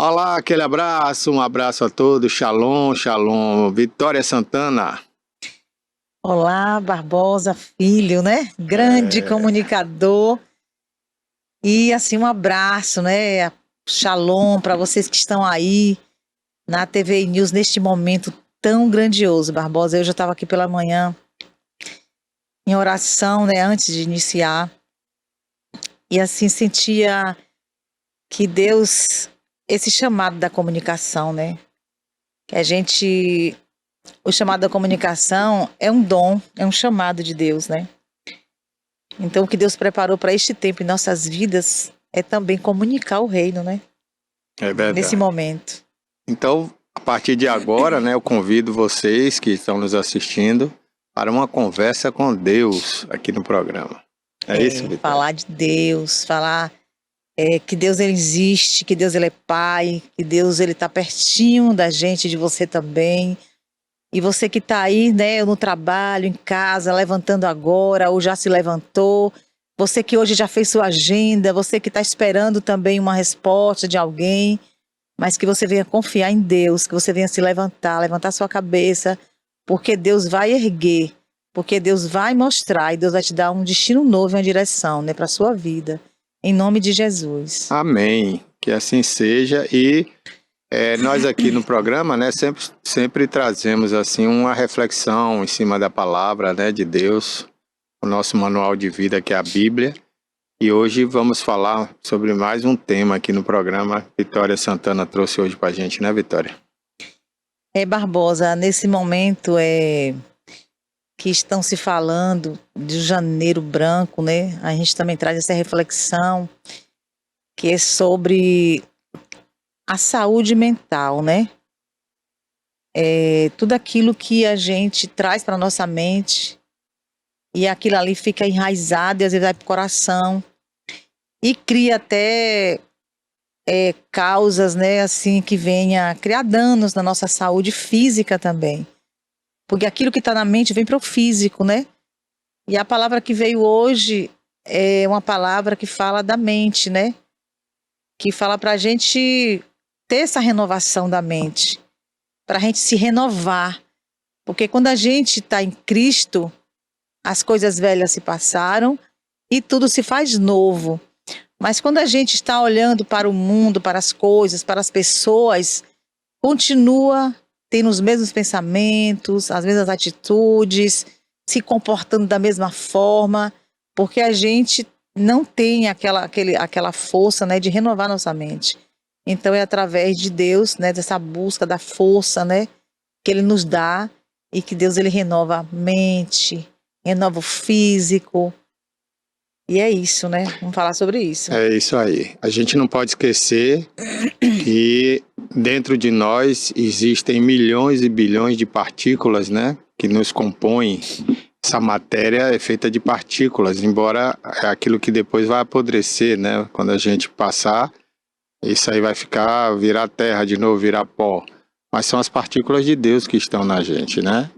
Olá, aquele abraço, um abraço a todos, shalom, shalom, Vitória Santana. Olá, Barbosa Filho, né? Grande comunicador. E assim, um abraço, né? Shalom para vocês que estão aí na TV News neste momento tão grandioso, Barbosa. Eu já estava aqui pela manhã em oração, né? Antes de iniciar. E assim, sentia que Deus, esse chamado da comunicação, né? Que a gente, o chamado da comunicação é um dom, é um chamado de Deus, né? Então, o que Deus preparou para este tempo em nossas vidas é também comunicar o reino, né? É verdade. Nesse momento. Então, a partir de agora, né, eu convido vocês que estão nos assistindo para uma conversa com Deus aqui no programa. É isso, Vitória? Falar de Deus, falar que Deus ele existe, que Deus ele é Pai, que Deus ele está pertinho da gente, de você também. E você que está aí, né, no trabalho, em casa, levantando agora, ou já se levantou, você que hoje já fez sua agenda, você que está esperando também uma resposta de alguém, mas que você venha confiar em Deus, que você venha se levantar sua cabeça, porque Deus vai erguer, porque Deus vai mostrar e Deus vai te dar um destino novo, uma direção, né, para a sua vida, em nome de Jesus. Amém, que assim seja. E nós aqui no programa, né, sempre trazemos assim uma reflexão em cima da palavra, né, de Deus, o nosso manual de vida, que é a Bíblia. E hoje vamos falar sobre mais um tema aqui no programa. Vitória Santana trouxe hoje pra gente, né, Vitória? Barbosa, nesse momento que estão se falando de Janeiro Branco, né? A gente também traz essa reflexão que é sobre a saúde mental, né? Tudo aquilo que a gente traz para nossa mente e aquilo ali fica enraizado e às vezes vai para o coração e cria até causas, né, assim, que venha criar danos na nossa saúde física também. Porque aquilo que está na mente vem para o físico, né? E a palavra que veio hoje é uma palavra que fala da mente, né? Que fala para a gente ter essa renovação da mente, para a gente se renovar. Porque quando a gente está em Cristo, as coisas velhas se passaram e tudo se faz novo. Mas quando a gente está olhando para o mundo, para as coisas, para as pessoas, continua tendo os mesmos pensamentos, as mesmas atitudes, se comportando da mesma forma, porque a gente não tem aquela força, né, de renovar nossa mente. Então é através de Deus, né, dessa busca da força, né, que Ele nos dá e que Deus ele renova a mente, renova o físico. E é isso, né? Vamos falar sobre isso. É isso aí. A gente não pode esquecer que dentro de nós existem milhões e bilhões de partículas, né, que nos compõem. Essa matéria é feita de partículas, embora é aquilo que depois vai apodrecer, né? Quando a gente passar, isso aí vai virar terra de novo, virar pó. Mas são as partículas de Deus que estão na gente, né?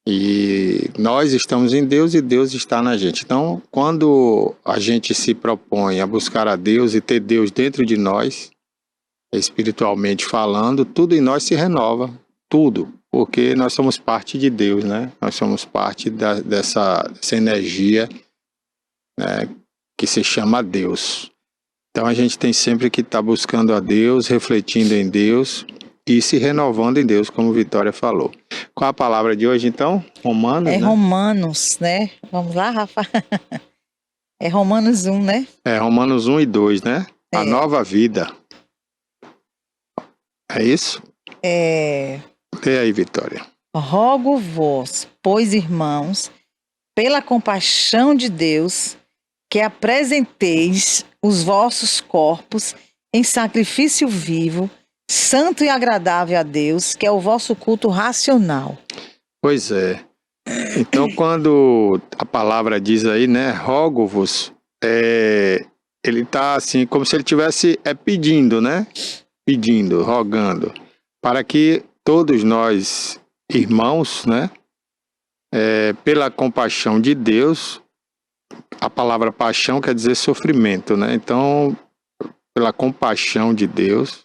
E nós estamos em Deus e Deus está na gente. Então, quando a gente se propõe a buscar a Deus e ter Deus dentro de nós, espiritualmente falando, tudo em nós se renova, tudo, porque nós somos parte de Deus, né? Nós somos parte dessa energia, né, que se chama Deus. Então a gente tem sempre que estar buscando a Deus, refletindo em Deus e se renovando em Deus, como Vitória falou. Qual a palavra de hoje, então? Romanos, né? Romanos, né? Vamos lá, Rafa? É Romanos 1, né? É Romanos 1 e 2, né? A nova vida. É isso? Lê aí, Vitória. Rogo-vos, pois, irmãos, pela compaixão de Deus, que apresenteis os vossos corpos em sacrifício vivo, santo e agradável a Deus, que é o vosso culto racional. Pois é. Então, quando a palavra diz aí, né, rogo-vos, ele está assim, como se ele estivesse pedindo, né? Pedindo, rogando, para que todos nós, irmãos, né, pela compaixão de Deus, a palavra paixão quer dizer sofrimento, né? Então, pela compaixão de Deus,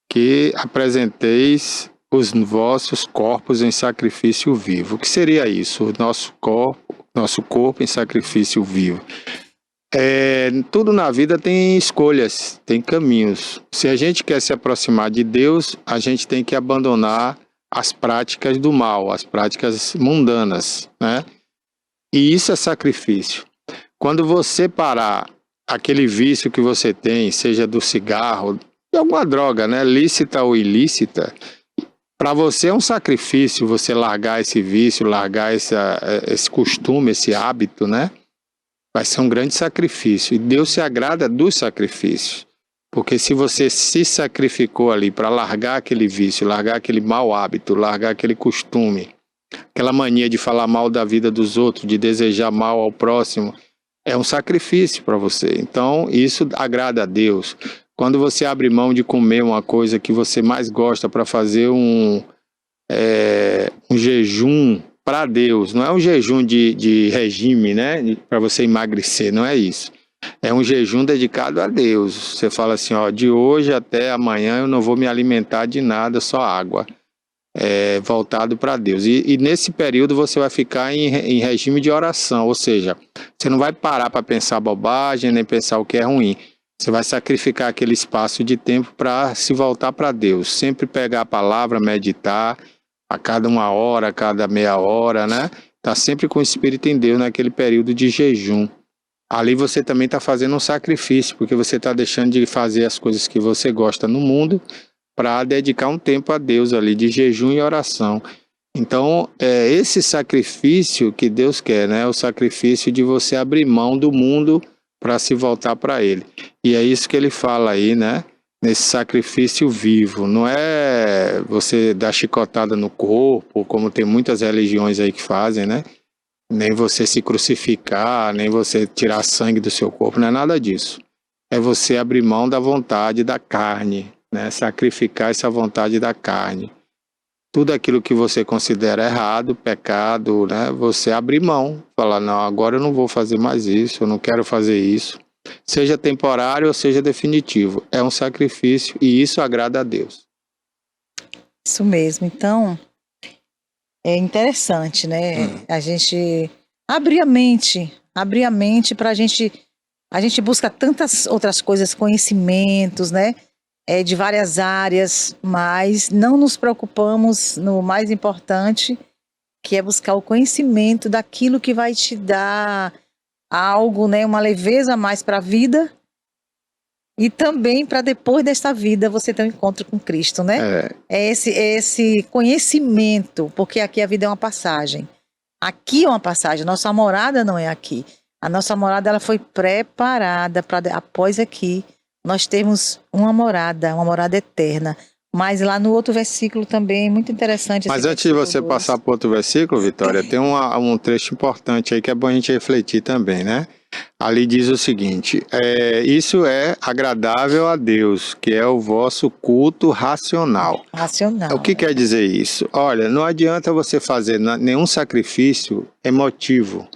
que apresenteis os vossos corpos em sacrifício vivo. O que seria isso? O nosso corpo em sacrifício vivo. Tudo na vida tem escolhas, tem caminhos. Se a gente quer se aproximar de Deus, a gente tem que abandonar as práticas do mal, as práticas mundanas, né? E isso é sacrifício. Quando você parar aquele vício que você tem, seja do cigarro, de alguma droga, né, lícita ou ilícita, para você é um sacrifício você largar esse vício, largar esse costume, esse hábito, né? Vai ser um grande sacrifício. E Deus se agrada dos sacrifícios. Porque se você se sacrificou ali para largar aquele vício, largar aquele mau hábito, largar aquele costume, aquela mania de falar mal da vida dos outros, de desejar mal ao próximo, é um sacrifício para você. Então, isso agrada a Deus. Quando você abre mão de comer uma coisa que você mais gosta para fazer um jejum para Deus, não é um jejum de regime, né? Para você emagrecer, não é isso. É um jejum dedicado a Deus. Você fala assim, ó, de hoje até amanhã eu não vou me alimentar de nada, só água. Voltado para Deus. E nesse período você vai ficar em regime de oração, ou seja, você não vai parar para pensar bobagem, nem pensar o que é ruim. Você vai sacrificar aquele espaço de tempo para se voltar para Deus. Sempre pegar a palavra, meditar, a cada 1 hora, a cada meia hora, né? Tá sempre com o Espírito em Deus naquele período de jejum. Ali você também está fazendo um sacrifício, porque você está deixando de fazer as coisas que você gosta no mundo para dedicar um tempo a Deus ali, de jejum e oração. Então, é esse sacrifício que Deus quer, né? O sacrifício de você abrir mão do mundo para se voltar para Ele. E é isso que ele fala aí, né? Nesse sacrifício vivo. Não é você dar chicotada no corpo, como tem muitas religiões aí que fazem, né? Nem você se crucificar, nem você tirar sangue do seu corpo, não é nada disso. É você abrir mão da vontade da carne, né? Sacrificar essa vontade da carne. Tudo aquilo que você considera errado, pecado, né? Você abrir mão, falar, não, agora eu não vou fazer mais isso, eu não quero fazer isso. Seja temporário ou seja definitivo. É um sacrifício e isso agrada a Deus. Isso mesmo. Então, é interessante, né? A gente abrir a mente para a gente busca tantas outras coisas, conhecimentos, né? De várias áreas, mas não nos preocupamos no mais importante, que é buscar o conhecimento daquilo que vai te dar algo, né? Uma leveza a mais para a vida e também para depois desta vida você ter um encontro com Cristo, né? É esse conhecimento, porque aqui a vida é uma passagem. Aqui é uma passagem, nossa morada não é aqui. A nossa morada ela foi preparada para após aqui nós temos uma morada eterna. Mas lá no outro versículo também, muito interessante. Mas antes de você passar para outro versículo, Vitória, tem um trecho importante aí que é bom a gente refletir também, né? Ali diz o seguinte, isso é agradável a Deus, que é o vosso culto racional. Racional. O que quer dizer isso? Olha, não adianta você fazer nenhum sacrifício emotivo,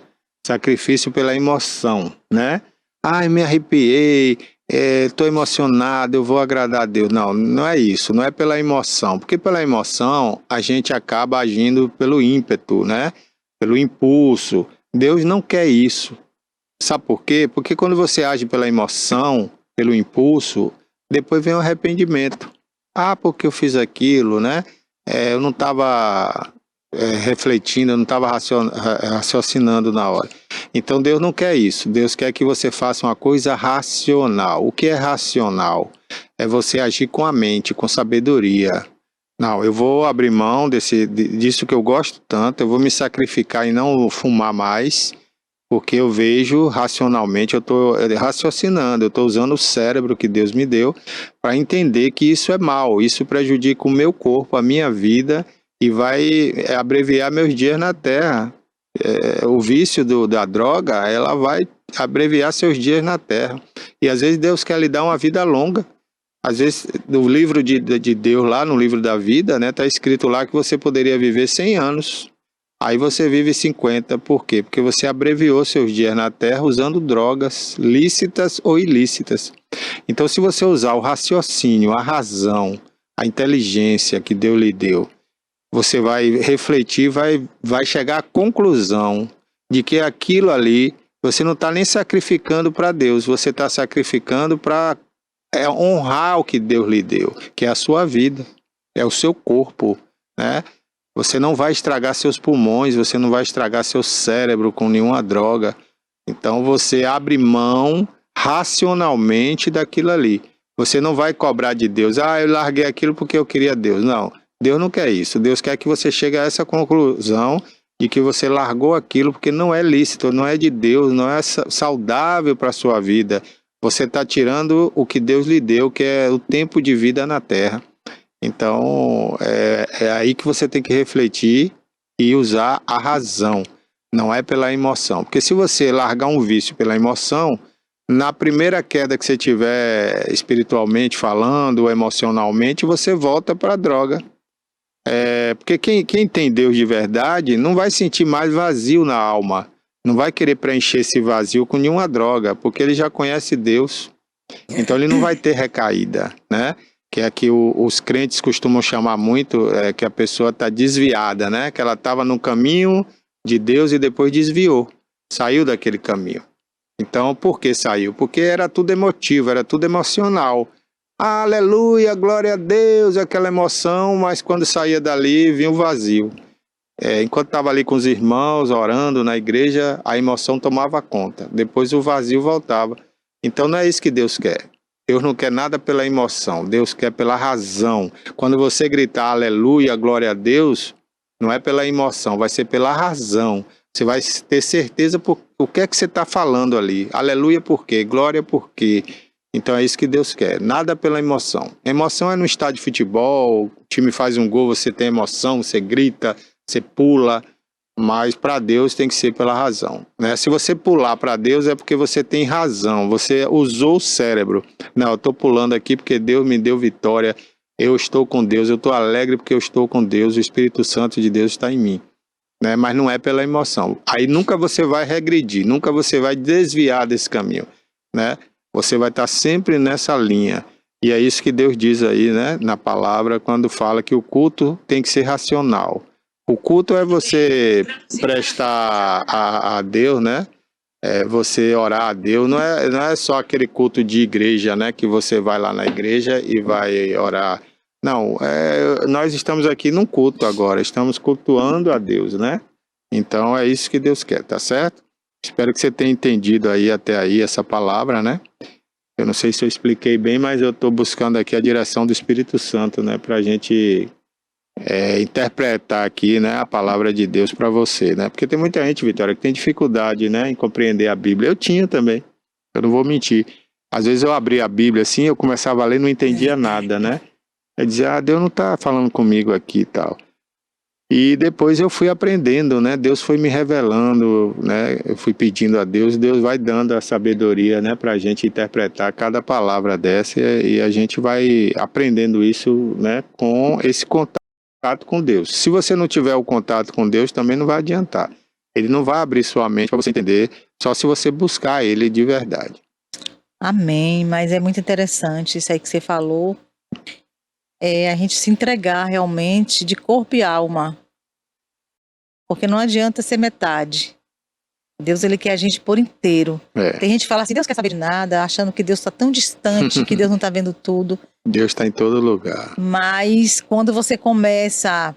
sacrifício pela emoção, né? Ai, me arrepiei, estou emocionado, eu vou agradar a Deus. Não, não é isso, não é pela emoção, porque pela emoção a gente acaba agindo pelo ímpeto, né? Pelo impulso. Deus não quer isso. Sabe por quê? Porque quando você age pela emoção, pelo impulso, depois vem o arrependimento. Ah, porque eu fiz aquilo, né? Eu não estava refletindo, eu não estava raciocinando na hora. Então Deus não quer isso. Deus quer que você faça uma coisa racional. O que é racional? É você agir com a mente, com sabedoria. Não, eu vou abrir mão disso que eu gosto tanto, eu vou me sacrificar e não fumar mais, porque eu vejo racionalmente, eu estou raciocinando, eu estou usando o cérebro que Deus me deu para entender que isso é mal, isso prejudica o meu corpo, a minha vida e vai abreviar meus dias na terra. O vício da droga, ela vai abreviar seus dias na terra. E às vezes Deus quer lhe dar uma vida longa. Às vezes, no livro de Deus, lá no livro da vida, né, tá escrito lá que você poderia viver 100 anos. Aí você vive 50. Por quê? Porque você abreviou seus dias na terra usando drogas lícitas ou ilícitas. Então, se você usar o raciocínio, a razão, a inteligência que Deus lhe deu, você vai refletir, vai chegar à conclusão de que aquilo ali, você não está nem sacrificando para Deus, você está sacrificando para honrar o que Deus lhe deu, que é a sua vida, é o seu corpo, né? Você não vai estragar seus pulmões, você não vai estragar seu cérebro com nenhuma droga. Então você abre mão racionalmente daquilo ali. Você não vai cobrar de Deus, eu larguei aquilo porque eu queria Deus. Não, Deus não quer isso. Deus quer que você chegue a essa conclusão de que você largou aquilo porque não é lícito, não é de Deus, não é saudável para a sua vida. Você está tirando o que Deus lhe deu, que é o tempo de vida na terra. Então, é aí que você tem que refletir e usar a razão, não é pela emoção. Porque se você largar um vício pela emoção, na primeira queda que você tiver espiritualmente falando, ou emocionalmente, você volta para a droga. Porque quem tem Deus de verdade não vai sentir mais vazio na alma, não vai querer preencher esse vazio com nenhuma droga, porque ele já conhece Deus, então ele não vai ter recaída, né? Que é que os crentes costumam chamar muito, que a pessoa está desviada, né? Que ela estava no caminho de Deus e depois desviou, saiu daquele caminho. Então, por que saiu? Porque era tudo emotivo, era tudo emocional. Aleluia, glória a Deus, aquela emoção, mas quando saía dali, vinha um vazio. Enquanto estava ali com os irmãos, orando na igreja, a emoção tomava conta. Depois o vazio voltava. Então não é isso que Deus quer. Deus não quer nada pela emoção, Deus quer pela razão. Quando você gritar aleluia, glória a Deus, não é pela emoção, vai ser pela razão. Você vai ter certeza por o que é que você está falando ali. Aleluia por quê? Glória por quê? Então é isso que Deus quer, nada pela emoção. Emoção é no estádio de futebol, o time faz um gol, você tem emoção, você grita, você pula, mas para Deus tem que ser pela razão, né? Se você pular para Deus é porque você tem razão, você usou o cérebro. Não, eu estou pulando aqui porque Deus me deu vitória, eu estou com Deus, eu estou alegre porque eu estou com Deus, o Espírito Santo de Deus está em mim, né? Mas não é pela emoção. Aí nunca você vai regredir, nunca você vai desviar desse caminho, né? Você vai estar sempre nessa linha. E é isso que Deus diz aí, né, na palavra, quando fala que o culto tem que ser racional. O culto é você prestar a Deus, né? Você orar a Deus. Não é só aquele culto de igreja, né? Que você vai lá na igreja e vai orar. Não, nós estamos aqui num culto agora. Estamos cultuando a Deus, né? Então é isso que Deus quer, tá certo? Espero que você tenha entendido aí até aí essa palavra, né? Eu não sei se eu expliquei bem, mas eu estou buscando aqui a direção do Espírito Santo, né? Para a gente interpretar aqui, né, a palavra de Deus para você, né? Porque tem muita gente, Vitória, que tem dificuldade, né, em compreender a Bíblia. Eu tinha também, eu não vou mentir. Às vezes eu abria a Bíblia assim, eu começava a ler e não entendia nada, né? Eu dizia, Deus não está falando comigo aqui e tal. E depois eu fui aprendendo, né? Deus foi me revelando, né? Eu fui pedindo a Deus, Deus vai dando a sabedoria, né? Para a gente interpretar cada palavra dessa e a gente vai aprendendo isso, né? Com esse contato com Deus. Se você não tiver o contato com Deus, também não vai adiantar. Ele não vai abrir sua mente para você entender, só se você buscar Ele de verdade. Amém, mas é muito interessante isso aí que você falou. A gente se entregar realmente de corpo e alma. Porque não adianta ser metade. Deus, ele quer a gente por inteiro. Tem gente que fala assim, Deus quer saber de nada, achando que Deus está tão distante, que Deus não está vendo tudo. Deus está em todo lugar. Mas quando você começa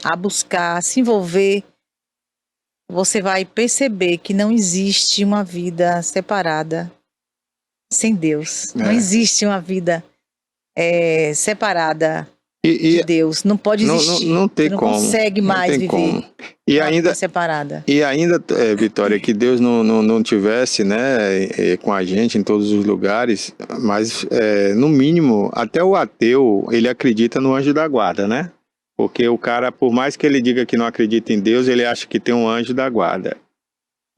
a buscar, a se envolver, você vai perceber que não existe uma vida separada sem Deus. Não existe uma vida separada de Deus. Não pode existir. Não tem você não como. Consegue mais viver. Como. E ainda separada. E ainda, Vitória, que Deus não tivesse, né, com a gente em todos os lugares, mas no mínimo, até o ateu, ele acredita no anjo da guarda, né? Porque o cara, por mais que ele diga que não acredita em Deus, ele acha que tem um anjo da guarda.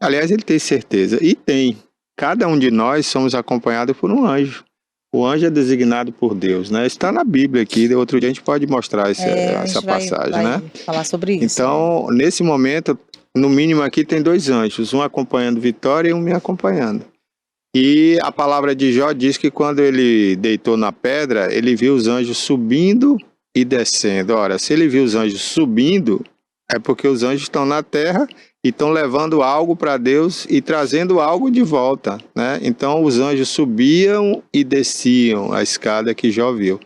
Aliás, ele tem certeza, e tem. Cada um de nós somos acompanhados por um anjo. O anjo é designado por Deus, né? Está na Bíblia aqui, outro dia a gente pode mostrar essa passagem, vai né? Falar sobre isso. Então, nesse momento, no mínimo aqui tem 2 anjos, um acompanhando Vitória e um me acompanhando. E a palavra de Jó diz que quando ele deitou na pedra, ele viu os anjos subindo e descendo. Ora, se ele viu os anjos subindo, é porque os anjos estão na terra e estão levando algo para Deus e trazendo algo de volta, né? Então os anjos subiam e desciam a escada que Jó viu.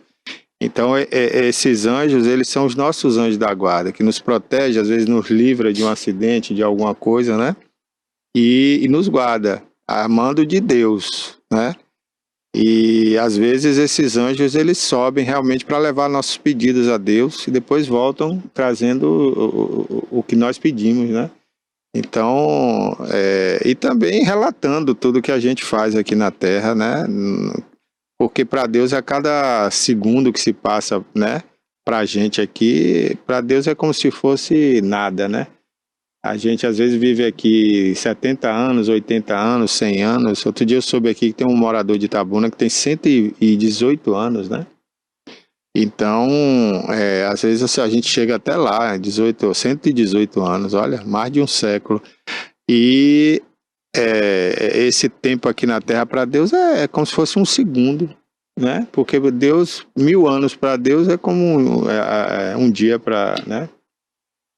Então esses anjos, eles são os nossos anjos da guarda, que nos protege, às vezes nos livra de um acidente, de alguma coisa, né? E nos guarda, a mando de Deus, né? E às vezes esses anjos, eles sobem realmente para levar nossos pedidos a Deus e depois voltam trazendo o que nós pedimos, né? Então, e também relatando tudo que a gente faz aqui na Terra, né? Porque para Deus, a cada segundo que se passa, né? Para a gente aqui, para Deus é como se fosse nada, né? A gente às vezes vive aqui 70 anos, 80 anos, 100 anos. Outro dia eu soube aqui que tem um morador de Itabuna que tem 118 anos, né? Então, às vezes a gente chega até lá, 118 anos, olha, mais de um século. E esse tempo aqui na Terra para Deus é como se fosse um segundo, né? Porque Deus, 1000 anos para Deus é como um dia para, né?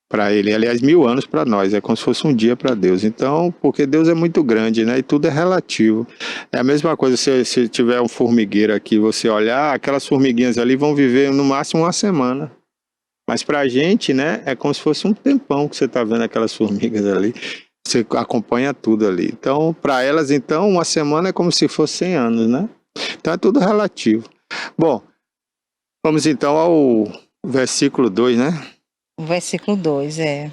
Para ele, aliás, 1000 anos para nós, é como se fosse um dia para Deus. Então, porque Deus é muito grande, né? E tudo é relativo. É a mesma coisa se tiver um formigueiro aqui, você olhar, aquelas formiguinhas ali vão viver no máximo uma semana. Mas para a gente, né? É como se fosse um tempão que você está vendo aquelas formigas ali. Você acompanha tudo ali. Então, para elas, então, uma semana é como se fosse 100 anos, né? Então é tudo relativo. Bom, vamos então ao versículo 2, né? O versículo 2, é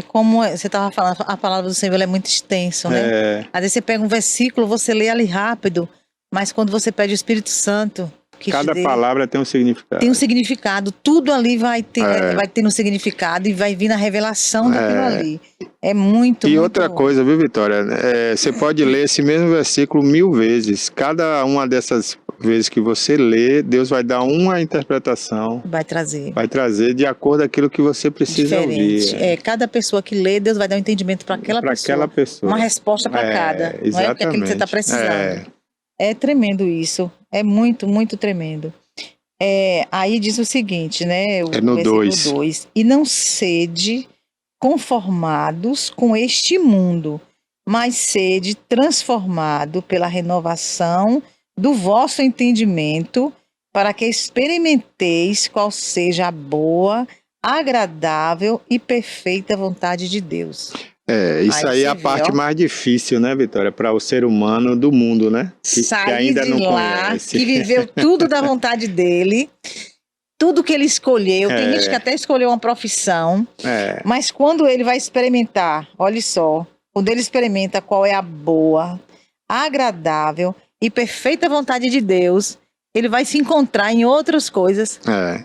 como você estava falando, a palavra do Senhor ela é muito extensa, né? Às vezes você pega um versículo, você lê ali rápido, mas quando você pede o Espírito Santo, que cada palavra tem um significado. Tem um significado, tudo ali vai ter um significado e vai vir na revelação daquilo ali. É muito, e muito outra bom. coisa, viu, Vitória? Você pode ler esse mesmo versículo 1000 vezes. Cada uma dessas vezes que você lê, Deus vai dar uma interpretação. Vai trazer. Vai trazer de acordo com aquilo que você precisa diferente. ouvir. Cada pessoa que lê, Deus vai dar um entendimento para aquela pessoa. Uma resposta para cada. Exatamente. Não é porque aquilo que você está precisando. É tremendo isso. É muito, muito tremendo. Aí diz o seguinte, né? O no versículo 2. E não sede conformados com este mundo, mas sede transformado pela renovação do vosso entendimento, para que experimenteis qual seja a boa, agradável e perfeita vontade de Deus. Isso aí é a parte mais difícil, né, Vitória, para o ser humano do mundo, né? Que ainda não conhece. Que viveu tudo da vontade dele, tudo que ele escolheu. Tem gente que até escolheu uma profissão, mas quando ele vai experimentar, olha só, quando ele experimenta qual é a boa, agradável e perfeita vontade de Deus, ele vai se encontrar em outras coisas,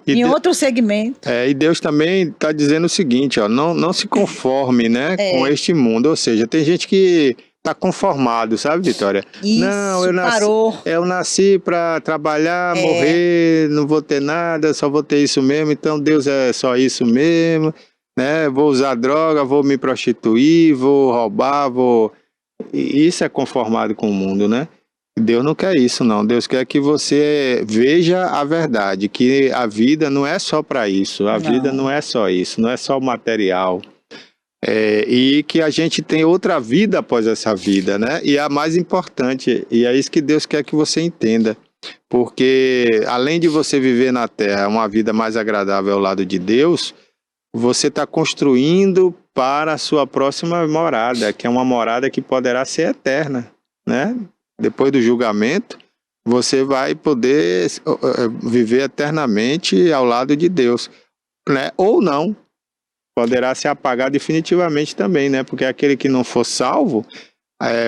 em outro segmento. E Deus também está dizendo o seguinte, ó, não se conforme, né, com este mundo. Ou seja, tem gente que está conformado, sabe, Vitória? Isso, não, parou. Eu nasci para trabalhar, morrer, não vou ter nada, só vou ter isso mesmo, então Deus é só isso mesmo, né? Vou usar droga, vou me prostituir, vou roubar, E isso é conformado com o mundo, né? Deus não quer isso, não. Deus quer que você veja a verdade, que a vida não é só para isso, vida não é só isso, não é só o material. E que a gente tem outra vida após essa vida, né? E é a mais importante, e é isso que Deus quer que você entenda. Porque além de você viver na Terra uma vida mais agradável ao lado de Deus, você está construindo para a sua próxima morada, que é uma morada que poderá ser eterna, né? Depois do julgamento, você vai poder viver eternamente ao lado de Deus, né? Ou não, poderá se apagar definitivamente também, né? Porque aquele que não for salvo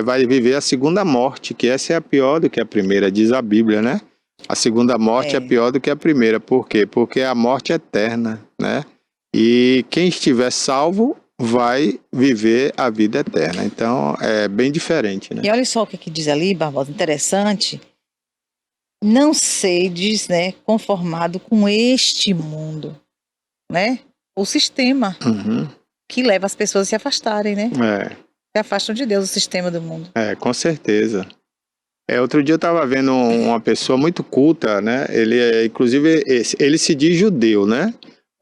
vai viver a segunda morte, que essa é a pior do que a primeira, diz a Bíblia, né? A segunda morte é pior do que a primeira. Por quê? Porque a morte é eterna, né? E quem estiver salvo vai viver a vida eterna. Então, é bem diferente, né? E olha só o que diz ali, Barbosa, interessante. Não sedes, né, conformado com este mundo, né? O sistema que leva as pessoas a se afastarem, né? se afastam de Deus, o sistema do mundo. Com certeza. Outro dia eu estava vendo uma pessoa muito culta, né? Inclusive, ele se diz judeu, né?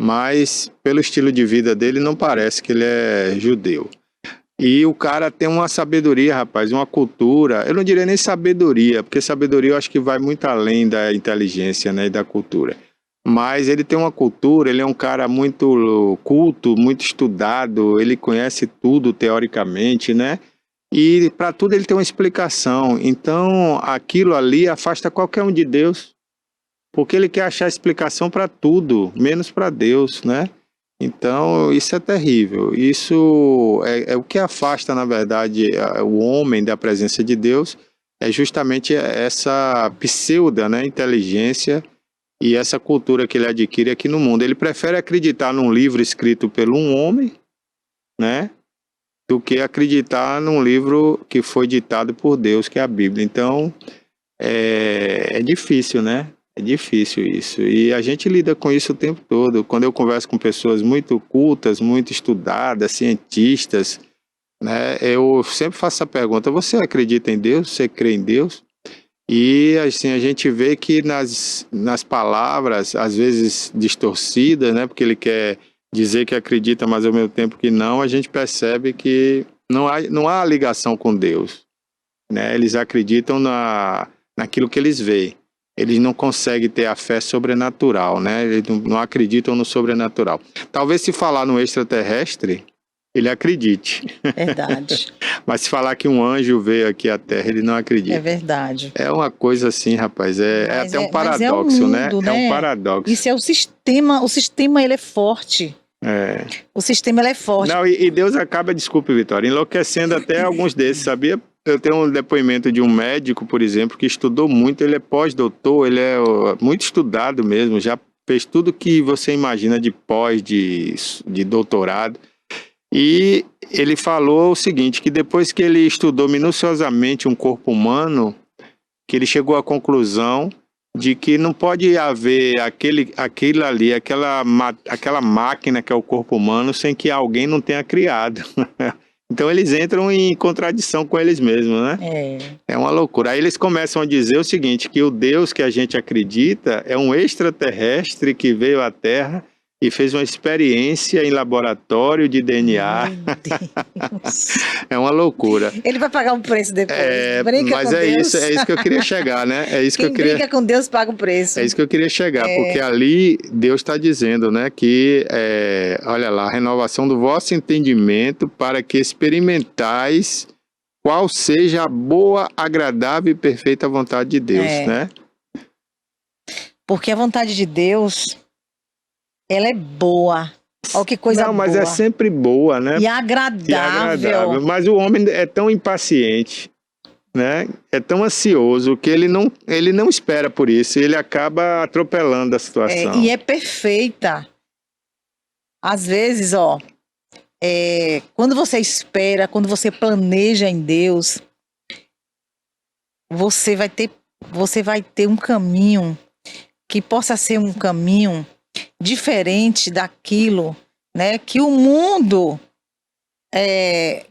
Mas pelo estilo de vida dele não parece que ele é judeu. E o cara tem uma sabedoria, rapaz, uma cultura. Eu não diria nem sabedoria, porque sabedoria eu acho que vai muito além da inteligência, né, e da cultura. Mas ele tem uma cultura, ele é um cara muito culto, muito estudado, ele conhece tudo teoricamente, né? E para tudo ele tem uma explicação. Então, aquilo ali afasta qualquer um de Deus, porque ele quer achar explicação para tudo, menos para Deus, né? Então, isso é terrível. Isso é o que afasta, na verdade, o homem da presença de Deus, é justamente essa pseudo, né, inteligência e essa cultura que ele adquire aqui no mundo. Ele prefere acreditar num livro escrito por um homem, né, do que acreditar num livro que foi ditado por Deus, que é a Bíblia. Então, é difícil, né? É difícil isso. E a gente lida com isso o tempo todo. Quando eu converso com pessoas muito cultas, muito estudadas, cientistas, né, eu sempre faço essa pergunta: você acredita em Deus? Você crê em Deus? E assim, a gente vê que nas palavras, às vezes distorcidas, né, porque ele quer dizer que acredita, mas ao mesmo tempo que não, a gente percebe que não há ligação com Deus, né? Eles acreditam naquilo que eles veem. Eles não conseguem ter a fé sobrenatural, né? Eles não acreditam no sobrenatural. Talvez se falar no extraterrestre, ele acredite. Verdade. Mas se falar que um anjo veio aqui à Terra, ele não acredita. É verdade. É uma coisa assim, rapaz, é até um paradoxo, mas é o mundo, né? É um paradoxo. Isso é o sistema ele é forte. O sistema ele é forte. Não, e Deus acaba, desculpe, Vitória, enlouquecendo até alguns desses, sabia? Eu tenho um depoimento de um médico, por exemplo, que estudou muito, ele é pós-doutor, ele é muito estudado mesmo, já fez tudo que você imagina de pós, de doutorado. E ele falou o seguinte, que depois que ele estudou minuciosamente um corpo humano, que ele chegou à conclusão de que não pode haver aquilo ali, aquela máquina que é o corpo humano, sem que alguém não tenha criado. Então eles entram em contradição com eles mesmos, né? É uma loucura. Aí eles começam a dizer o seguinte, que o Deus que a gente acredita é um extraterrestre que veio à Terra e fez uma experiência em laboratório de DNA. Meu Deus. É uma loucura. Ele vai pagar um preço depois. Brinca mas com Deus. Isso, é isso que eu queria chegar, né? É isso Quem que eu queria... brinca com Deus paga o preço. É isso que eu queria chegar, porque ali Deus está dizendo, né, que, olha lá, renovação do vosso entendimento para que experimentais qual seja a boa, agradável e perfeita vontade de Deus, né? Porque a vontade de Deus, ela é boa. Olha que coisa boa. Não, mas é sempre boa, né? E agradável. Mas o homem é tão impaciente, né? É tão ansioso que ele não espera por isso, ele acaba atropelando a situação. E é perfeita. Às vezes, quando você espera, quando você planeja em Deus, você vai ter um caminho que possa ser um caminho diferente daquilo, né, que o mundo,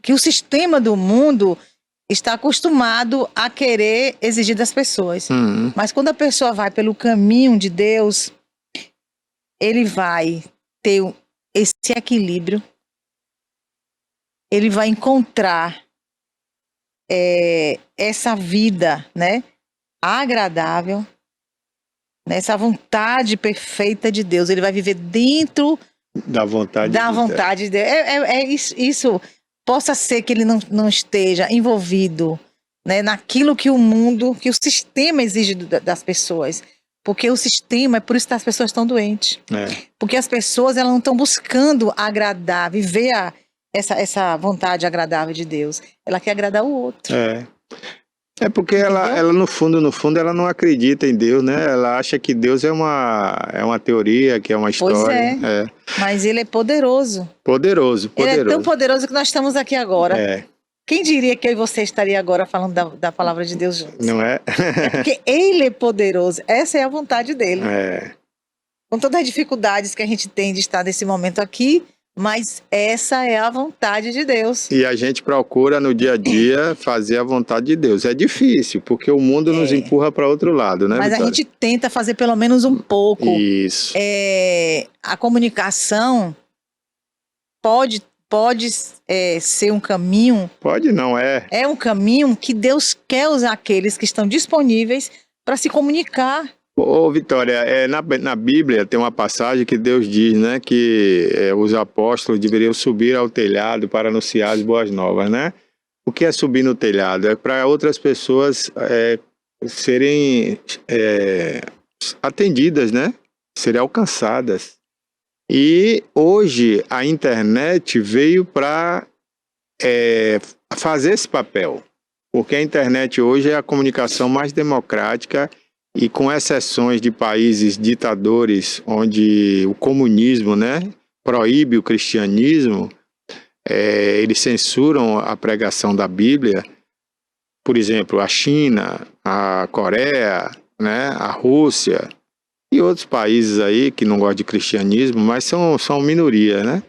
que o sistema do mundo está acostumado a querer exigir das pessoas. Mas quando a pessoa vai pelo caminho de Deus, ele vai ter esse equilíbrio, ele vai encontrar essa vida, né, agradável, né, essa vontade perfeita de Deus. Ele vai viver dentro da vontade de Deus. Isso possa ser que ele não esteja envolvido, né, naquilo que o mundo, que o sistema exige das pessoas. Porque o sistema, é por isso que as pessoas estão doentes. Porque as pessoas elas não estão buscando agradar, viver essa vontade agradável de Deus. Ela quer agradar o outro. É porque ela no fundo, ela não acredita em Deus, né? Ela acha que Deus é uma teoria, que é uma história. Pois mas ele é poderoso. Poderoso. Ele é tão poderoso que nós estamos aqui agora. Quem diria que eu e você estaria agora falando da palavra de Deus juntos? Não é? É porque ele é poderoso. Essa é a vontade dele. Com todas as dificuldades que a gente tem de estar nesse momento aqui, Mas essa é a vontade de Deus. E a gente procura no dia a dia fazer a vontade de Deus. É difícil, porque o mundo nos empurra para outro lado, né, Mas Vitória? a gente tenta fazer pelo menos um pouco. Isso. A comunicação pode ser um caminho. Pode não, é. É um caminho que Deus quer usar aqueles que estão disponíveis para se comunicar. Ô, Vitória, na Bíblia tem uma passagem que Deus diz, né, que os apóstolos deveriam subir ao telhado para anunciar as boas novas, né? O que é subir no telhado? É para outras pessoas serem atendidas, né? Serem alcançadas. E hoje a internet veio para fazer esse papel, porque a internet hoje é a comunicação mais democrática. E com exceções de países ditadores onde o comunismo, né, proíbe o cristianismo, eles censuram a pregação da Bíblia. Por exemplo, a China, a Coreia, né, a Rússia e outros países aí que não gostam de cristianismo, mas são minoria, né?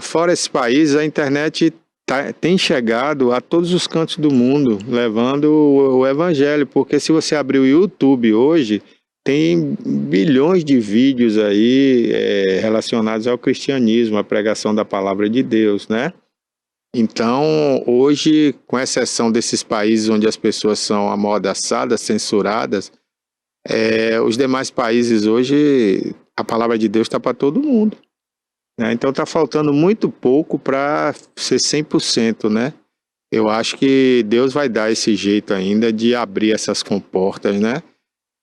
Fora esses países, a internet tem chegado a todos os cantos do mundo, levando o evangelho, porque se você abrir o YouTube hoje, tem bilhões de vídeos aí relacionados ao cristianismo, à pregação da palavra de Deus, né? Então, hoje, com exceção desses países onde as pessoas são amordaçadas, censuradas, os demais países hoje, a palavra de Deus está para todo mundo. Então está faltando muito pouco para ser 100%, né? Eu acho que Deus vai dar esse jeito ainda de abrir essas comportas, né?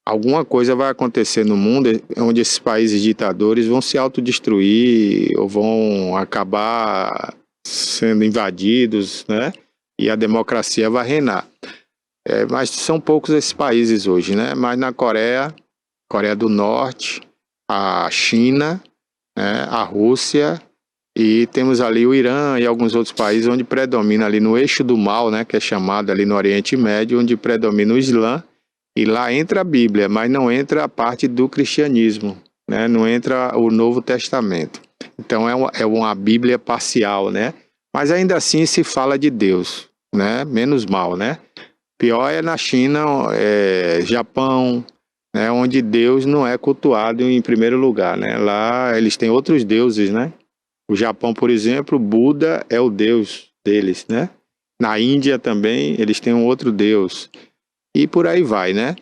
Alguma coisa vai acontecer no mundo onde esses países ditadores vão se autodestruir ou vão acabar sendo invadidos, né? E a democracia vai reinar. Mas são poucos esses países hoje, né? Mas na Coreia do Norte, a China, a Rússia, e temos ali o Irã e alguns outros países onde predomina ali no eixo do mal, né, que é chamado ali no Oriente Médio, onde predomina o Islã, e lá entra a Bíblia, mas não entra a parte do cristianismo, né, não entra o Novo Testamento. Então é uma Bíblia parcial, né, mas ainda assim se fala de Deus, né, menos mal, né. Pior é na China, Japão, onde Deus não é cultuado em primeiro lugar, né? Lá eles têm outros deuses, né? O Japão, por exemplo, Buda é o deus deles, né? Na Índia também eles têm um outro deus. E por aí vai, né?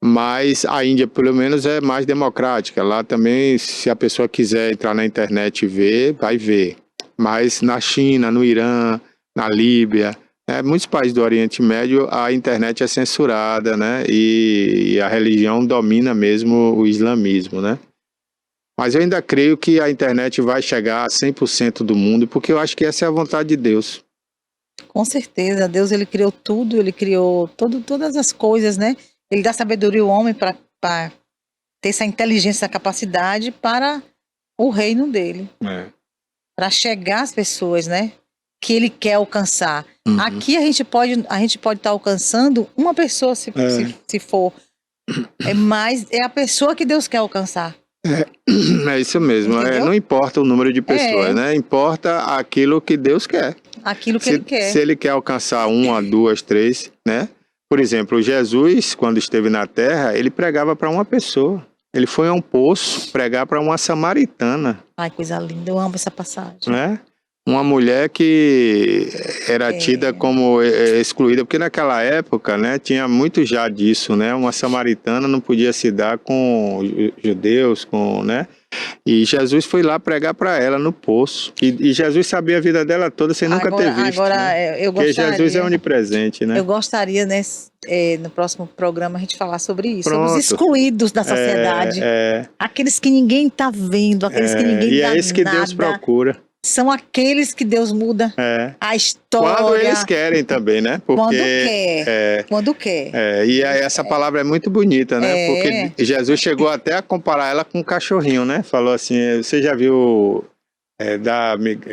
Mas a Índia, pelo menos, é mais democrática. Lá também, se a pessoa quiser entrar na internet e ver, vai ver. Mas na China, no Irã, na Líbia, muitos países do Oriente Médio, a internet é censurada, né? E a religião domina mesmo o islamismo, né? Mas eu ainda creio que a internet vai chegar a 100% do mundo, porque eu acho que essa é a vontade de Deus. Com certeza, Deus ele criou tudo, ele criou todas as coisas, né? Ele dá sabedoria ao homem para ter essa inteligência, essa capacidade para o reino dele. Para chegar às pessoas, né? Que ele quer alcançar. Uhum. Aqui a gente pode estar alcançando uma pessoa se for. Mas é a pessoa que Deus quer alcançar. É isso mesmo. Não importa o número de pessoas, né? Importa aquilo que Deus quer. Aquilo que ele quer. Se ele quer alcançar 1, 2, 3, né? Por exemplo, Jesus, quando esteve na terra, ele pregava para uma pessoa. Ele foi a um poço pregar para uma samaritana. Ai, coisa linda. Eu amo essa passagem. Né? Uma mulher que era tida como excluída, porque naquela época, né, tinha muito já disso, né? Uma samaritana não podia se dar com judeus, né? E Jesus foi lá pregar para ela no poço. E Jesus sabia a vida dela toda sem nunca ter visto. Agora, né? eu gostaria... Porque Jesus é onipresente, né? Eu gostaria, né, no próximo programa, a gente falar sobre isso. Pronto. Sobre os excluídos da sociedade. Aqueles que ninguém está vendo, aqueles que ninguém dá nada. E é isso que Deus procura. São aqueles que Deus muda a história. Quando eles querem também, né? Porque, quando quer. E essa palavra é muito bonita, né? Porque Jesus chegou até a comparar ela com um cachorrinho, né? Falou assim, você já viu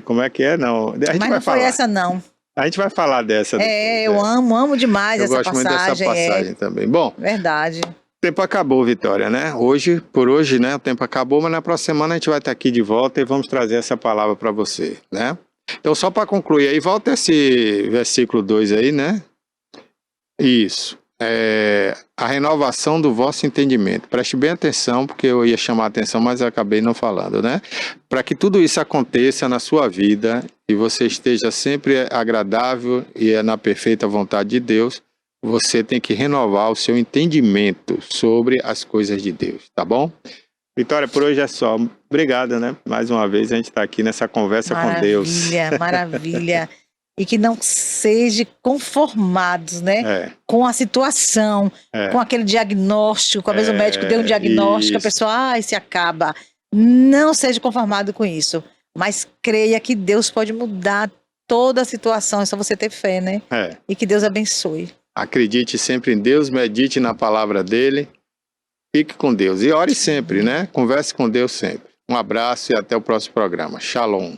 como é que é? Não. Mas não foi essa, não. A gente vai falar dessa depois. Eu amo demais essa passagem. Eu gosto muito dessa passagem também. Bom. Verdade. tempo acabou, Vitória, né? Por hoje, né? O tempo acabou, mas na próxima semana a gente vai estar aqui de volta e vamos trazer essa palavra para você, né? Então, só para concluir aí, volta esse versículo 2 aí, né? Isso. A renovação do vosso entendimento. Preste bem atenção, porque eu ia chamar a atenção, mas eu acabei não falando, né? Para que tudo isso aconteça na sua vida e você esteja sempre agradável e na perfeita vontade de Deus, você tem que renovar o seu entendimento sobre as coisas de Deus, tá bom? Vitória, por hoje é só. Obrigado, né? Mais uma vez a gente está aqui nessa conversa com Deus. Maravilha, maravilha. E que não sejam conformados, né? Com a situação, com aquele diagnóstico. Às vezes o médico deu um diagnóstico, isso. a pessoa, se acaba. Não seja conformado com isso. Mas creia que Deus pode mudar toda a situação. É só você ter fé, né? E que Deus abençoe. Acredite sempre em Deus, medite na palavra dele, fique com Deus e ore sempre, né? Converse com Deus sempre. Um abraço e até o próximo programa. Shalom.